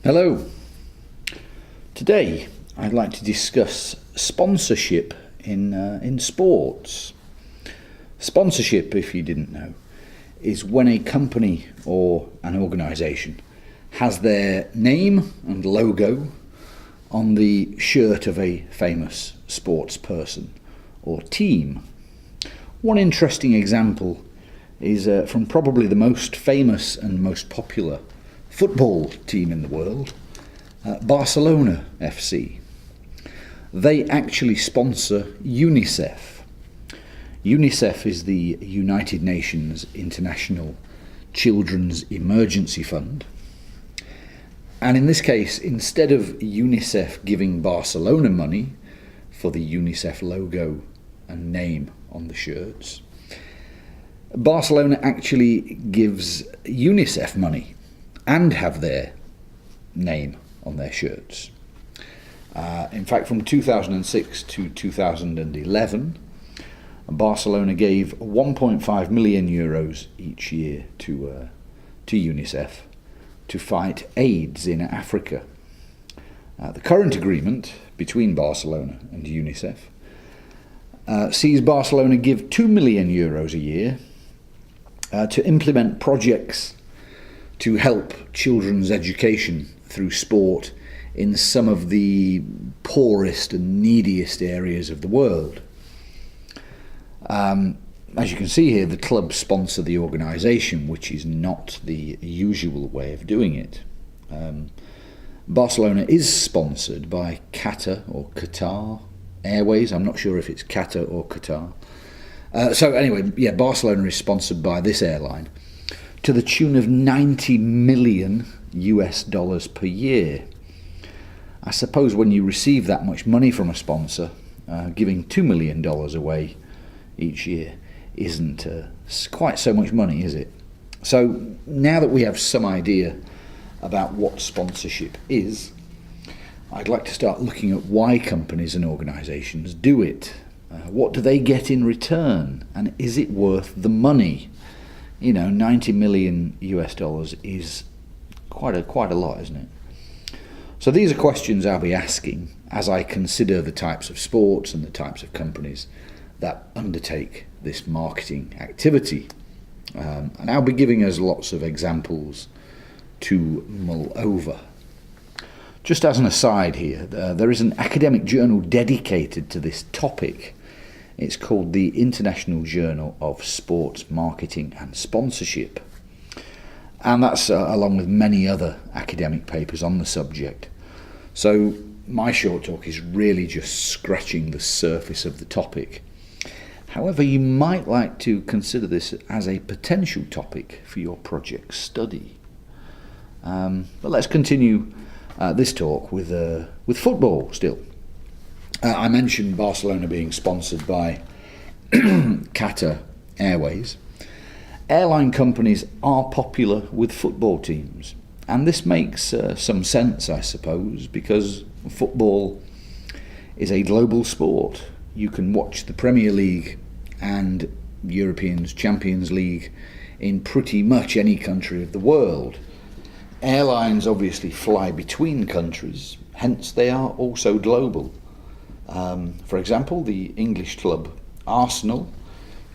Hello. Today I'd like to discuss sponsorship in sports. Sponsorship, if you didn't know, is when a company or an organisation has their name and logo on the shirt of a famous sports person or team. One interesting example is from probably the most famous and most popular football team in the world, Barcelona FC. They actually sponsor UNICEF. UNICEF is the United Nations International Children's Emergency Fund. And in this case, instead of UNICEF giving Barcelona money for the UNICEF logo and name on the shirts, Barcelona actually gives UNICEF money and have their name on their shirts. In fact, from 2006 to 2011, Barcelona gave 1.5 million euros each year to UNICEF to fight AIDS in Africa. The current agreement between Barcelona and UNICEF sees Barcelona give 2 million euros a year to implement projects to help children's education through sport in some of the poorest and neediest areas of the world. As you can see here, the club sponsor the organisation, which is not the usual way of doing it. Barcelona is sponsored by Qatar Airways. I'm not sure if it's Qatar or Qatar. So anyway, Barcelona is sponsored by this airline to the tune of $90 million per year. I suppose when you receive that much money from a sponsor, giving $2 million away each year isn't quite so much money, is it? So now that we have some idea about what sponsorship is, I'd like to start looking at why companies and organisations do it. What do they get in return, and is it worth the money? You know, $90 million is quite a lot, isn't it? So these are questions I'll be asking as I consider the types of sports and the types of companies that undertake this marketing activity. And I'll be giving us lots of examples to mull over. Just as an aside here, there is an academic journal dedicated to this topic. It's called the International Journal of Sports Marketing and Sponsorship. And that's along with many other academic papers on the subject. So my short talk is really just scratching the surface of the topic. However, you might like to consider this as a potential topic for your project study. But let's continue this talk with football still. I mentioned Barcelona being sponsored by Qatar Airways. Airline companies are popular with football teams, and this makes some sense, I suppose, because football is a global sport. You can watch the Premier League and Europeans Champions League in pretty much any country of the world. Airlines obviously fly between countries, hence they are also global. For example, the English club Arsenal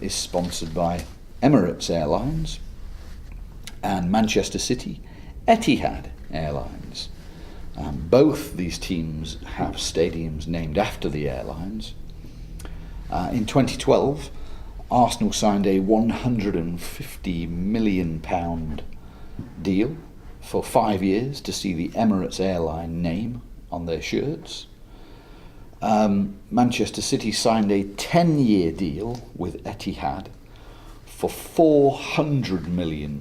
is sponsored by Emirates Airlines, and Manchester City Etihad Airlines. Both these teams have stadiums named after the airlines. In 2012, Arsenal signed a £150 million deal for 5 years to see the Emirates airline name on their shirts. Manchester City signed a 10-year deal with Etihad for £400 million,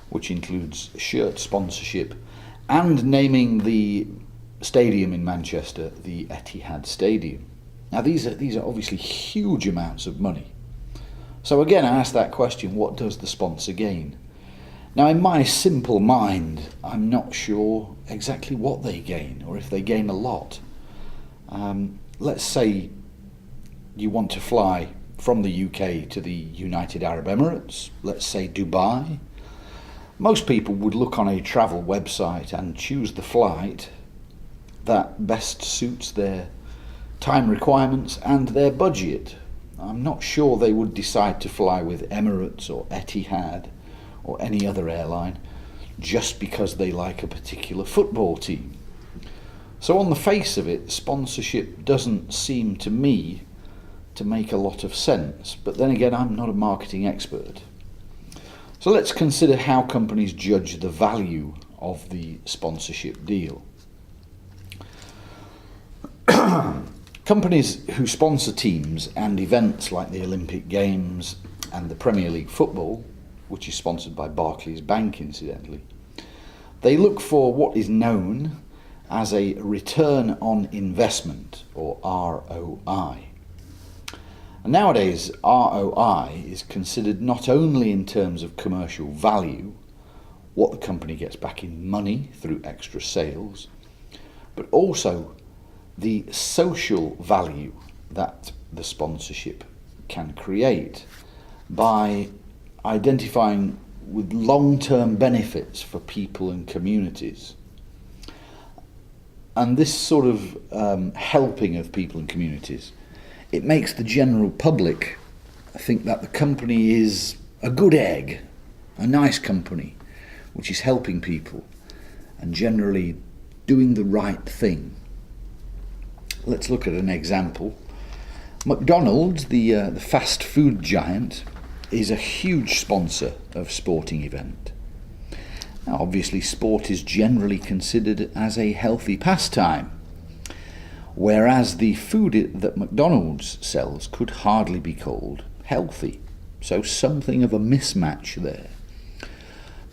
which includes shirt sponsorship and naming the stadium in Manchester the Etihad Stadium. Now these are obviously huge amounts of money. So again, I ask that question, what does the sponsor gain? Now in my simple mind, I'm not sure exactly what they gain, or if they gain a lot. Let's say you want to fly from the UK to the United Arab Emirates, let's say Dubai. Most people would look on a travel website and choose the flight that best suits their time requirements and their budget. I'm not sure they would decide to fly with Emirates or Etihad or any other airline just because they like a particular football team. So on the face of it, sponsorship doesn't seem to me to make a lot of sense. But then again, I'm not a marketing expert. So let's consider how companies judge the value of the sponsorship deal. Companies who sponsor teams and events like the Olympic Games and the Premier League football, which is sponsored by Barclays Bank incidentally, they look for what is known as a return on investment, or ROI. And nowadays, ROI is considered not only in terms of commercial value, what the company gets back in money through extra sales, but also the social value that the sponsorship can create by identifying with long-term benefits for people and communities. And this sort of helping of people and communities, it makes the general public think that the company is a good egg, a nice company, which is helping people and generally doing the right thing. Let's look at an example. McDonald's, the fast food giant, is a huge sponsor of sporting event. Now, obviously, sport is generally considered as a healthy pastime, whereas the food that McDonald's sells could hardly be called healthy. So something of a mismatch there.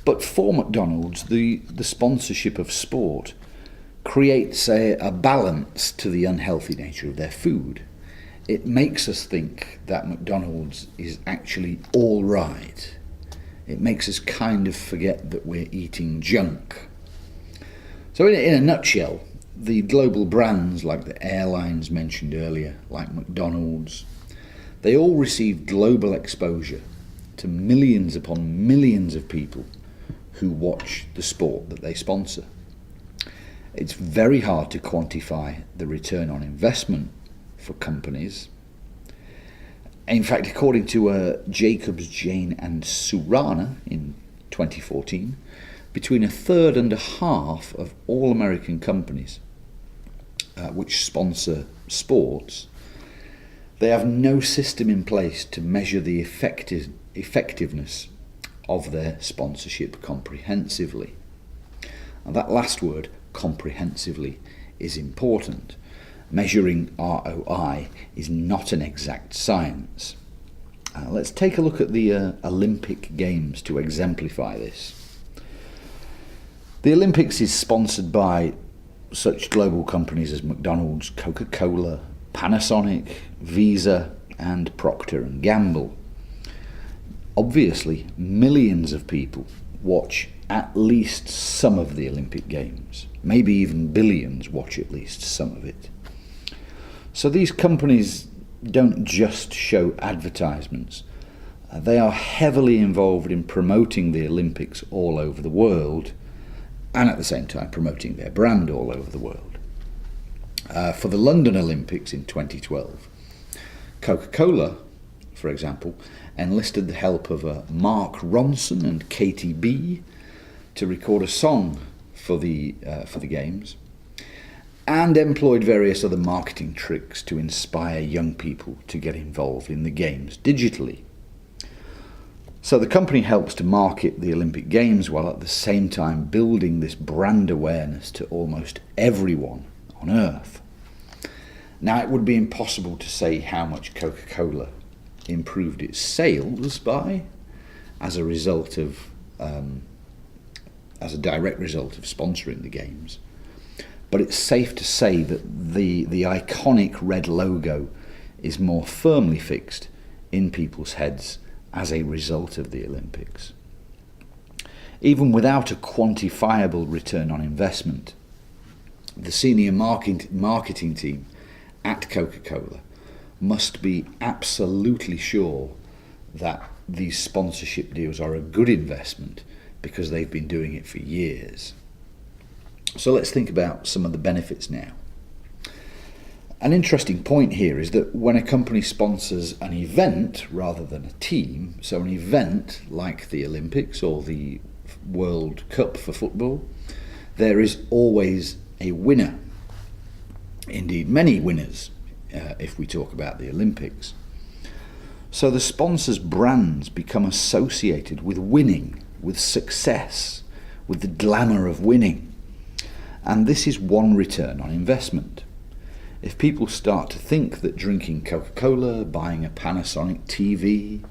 But for McDonald's, the sponsorship of sport creates a balance to the unhealthy nature of their food. It makes us think that McDonald's is actually all right. It makes us kind of forget that we're eating junk. So in a nutshell, the global brands like the airlines mentioned earlier, like McDonald's, they all receive global exposure to millions upon millions of people who watch the sport that they sponsor. It's very hard to quantify the return on investment for companies. In fact, according to Jacobs, Jane and Surana in 2014, between a third and a half of all American companies which sponsor sports, they have no system in place to measure the effectiveness of their sponsorship comprehensively. And that last word, comprehensively, is important. Measuring ROI is not an exact science. Let's take a look at the Olympic Games to exemplify this. The Olympics is sponsored by such global companies as McDonald's, Coca-Cola, Panasonic, Visa and Procter & Gamble. Obviously, millions of people watch at least some of the Olympic Games. Maybe even billions watch at least some of it. So these companies don't just show advertisements. They are heavily involved in promoting the Olympics all over the world, and at the same time promoting their brand all over the world. For the London Olympics in 2012, Coca-Cola, for example, enlisted the help of Mark Ronson and Katie B to record a song for the games, and employed various other marketing tricks to inspire young people to get involved in the games digitally. So the company helps to market the Olympic Games while at the same time building this brand awareness to almost everyone on Earth. Now, it would be impossible to say how much Coca-Cola improved its sales by, as a direct result of sponsoring the games. But it's safe to say that the iconic red logo is more firmly fixed in people's heads as a result of the Olympics. Even without a quantifiable return on investment, the senior marketing team at Coca-Cola must be absolutely sure that these sponsorship deals are a good investment because they've been doing it for years. So let's think about some of the benefits now. An interesting point here is that when a company sponsors an event rather than a team, so an event like the Olympics or the World Cup for football, there is always a winner. Indeed, many winners, if we talk about the Olympics. So the sponsor's brands become associated with winning, with success, with the glamour of winning. And this is one return on investment. If people start to think that drinking Coca-Cola, buying a Panasonic TV,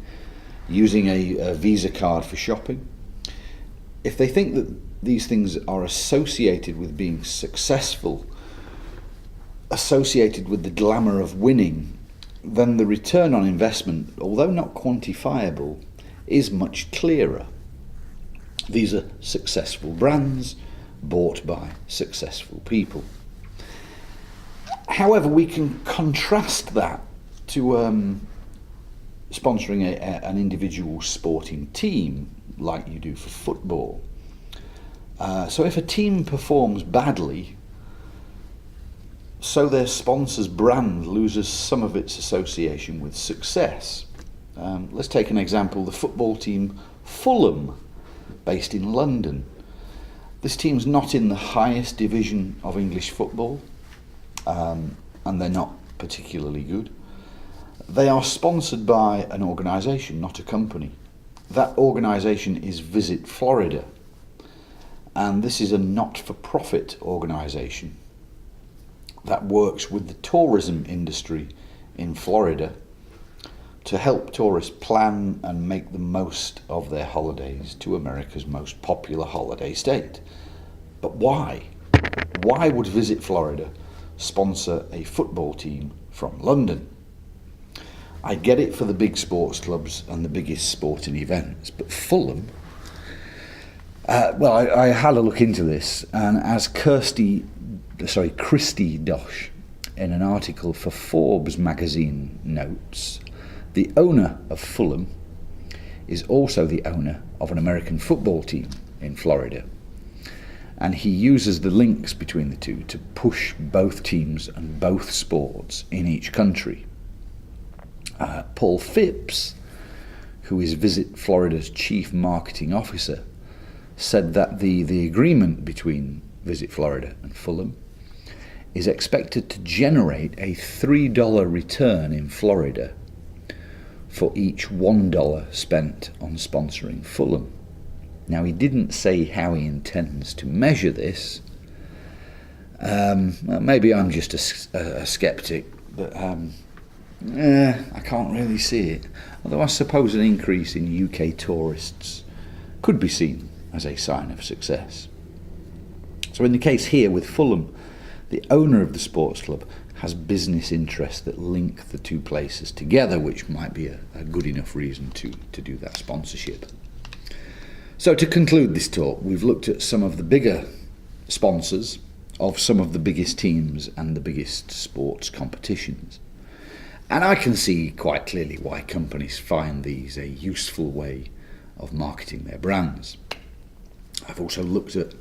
using a Visa card for shopping, if they think that these things are associated with being successful, associated with the glamour of winning, then the return on investment, although not quantifiable, is much clearer. These are successful brands bought by successful people. However, we can contrast that to sponsoring an individual sporting team like you do for football. So if a team performs badly, so their sponsor's brand loses some of its association with success. Let's take an example, the football team Fulham, based in London. This team's not in the highest division of English football, and they're not particularly good. They are sponsored by an organisation, not a company. That organisation is Visit Florida, and this is a not-for-profit organisation that works with the tourism industry in Florida to help tourists plan and make the most of their holidays to America's most popular holiday state. But why? Why would Visit Florida sponsor a football team from London? I get it for the big sports clubs and the biggest sporting events, but Fulham, I had a look into this, and as Kirsty Dosh in an article for Forbes magazine notes, the owner of Fulham is also the owner of an American football team in Florida. And he uses the links between the two to push both teams and both sports in each country. Paul Phipps, who is Visit Florida's chief marketing officer, said that the agreement between Visit Florida and Fulham is expected to generate a $3 return in Florida for each $1 spent on sponsoring Fulham. Now, he didn't say how he intends to measure this. Maybe I'm just a skeptic, but I can't really see it. Although I suppose an increase in UK tourists could be seen as a sign of success. So in the case here with Fulham, the owner of the sports club has business interests that link the two places together, which might be a good enough reason to do that sponsorship. So to conclude this talk, we've looked at some of the bigger sponsors of some of the biggest teams and the biggest sports competitions. And I can see quite clearly why companies find these a useful way of marketing their brands. I've also looked at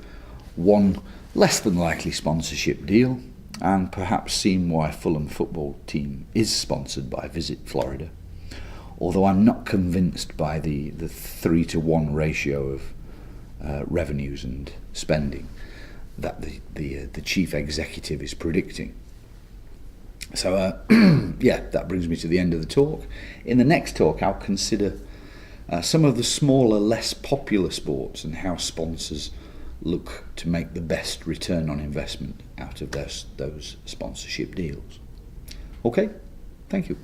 one less than likely sponsorship deal and perhaps seen why Fulham football team is sponsored by Visit Florida. Although I'm not convinced by the 3-to-1 ratio of revenues and spending that the chief executive is predicting. So that brings me to the end of the talk. In the next talk, I'll consider some of the smaller, less popular sports and how sponsors look to make the best return on investment out of those sponsorship deals. Okay, thank you.